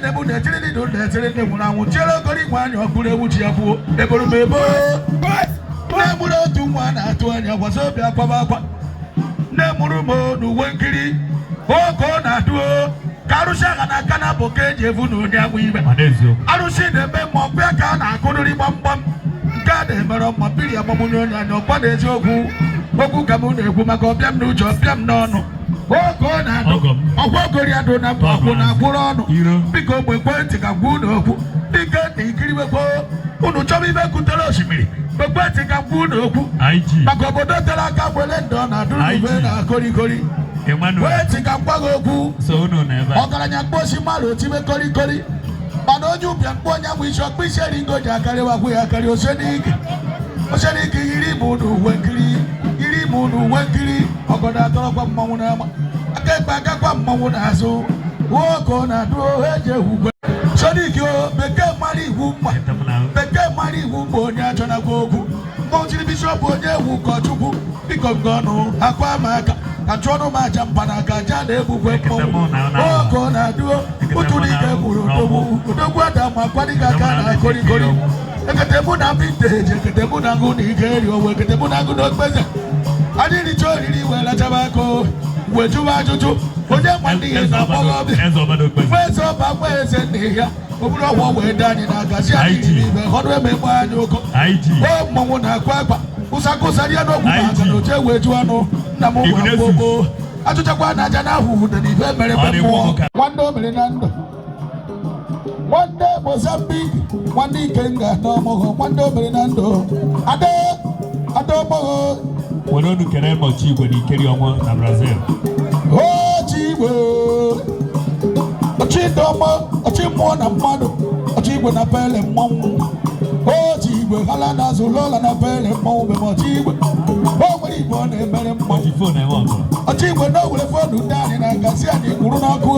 nebu ne tiri do ne tiri ne muna mu chelo gori kwani okure wuchi afu eboro mebo ne muro tu mwana tu anya kwaso bia kwa ne muru mo nu wenkiri oko na duo karusha kana boke jevu no nya wibe arushi de be mo pe ka na akunuri bambam ga de mero mo biri amomunyo nya no kwa de jogu ogu kamu na egwu maka obiam na ujo obiam n'ọnụ oko na ado ogwogori ado na mbo na gwuru ọnụ biko mgbe ekwentị ka gwu n'okwu dike na ikiriwekwo unu chọba ibe kutere osimiri ekwentị ka gwu n'okwu maka obodo tere aka gbele ndọ na adụrụbe na korikori ekwentị ka mgbago okwu ọgaranya mkposi mmadụ otibe korikori mana onye ụbịa mkpo onye bụ isi ọkpụ isi eringo ji akarịwakwu ya akarị osenike yiri bụ n'uwe nkiri munu wenkiri ogoda atọrọkwa mmanwụ n'ama akekpe agakwa mmanwụ n'azụ oko na do eje ugwe sodiki o bekee mara iwu mma bekee mara iwu mma onye achọ na gwa okwu mmọnwụchiri bishọp onye ewu ụkọchukwu biko ngọnụ akwa m aka achụ ọnụ m aja mpa na aka aja na-ebukwe mmọnwụ oko na do ụtụ n'ike gburu odogwu ada ma akwadịghị aka na korikori ekete mụ na vinteji ekete mụ na ngụ na ike eri owe ekete mụ na ngụ na okpeze adịrị chọ oriri wela chabako wejuwa ajụjụ onye ma ndị ihe na-akpọghọ ọbịa eze ọba gwa eze nne ya oburu ọgwọ wee dị anyị na-agazi anyị n'ibe ọdụ emegbe anyị ụkọ o mmọnwụ na-akwa akwa ụsakụsari ya n'ogwu ma aka na oche wee ju anụ nna m ụgwọ gbogbo ajụchakwa na aja na ahụ ude na ibe mere be mmụọ nwanne o mere na ndụ nwanne Mozambique nwanne Ikenga na ọmụghọ nwanne o mere na ndụ ada ọmụghọ Bueno, no queremos chico ni queríamos a Brasil. Oh, chico. Ochimo na mado. Ochigwe na pele mmanwụ. Oh, chico. Hala na zulola na pele mmanwụ be mo chico. Oh, wali bo na emere mmanwụ. Phone e wongo. Ochigwe no wele phone ndani na gasi ani kwuru na ọkụ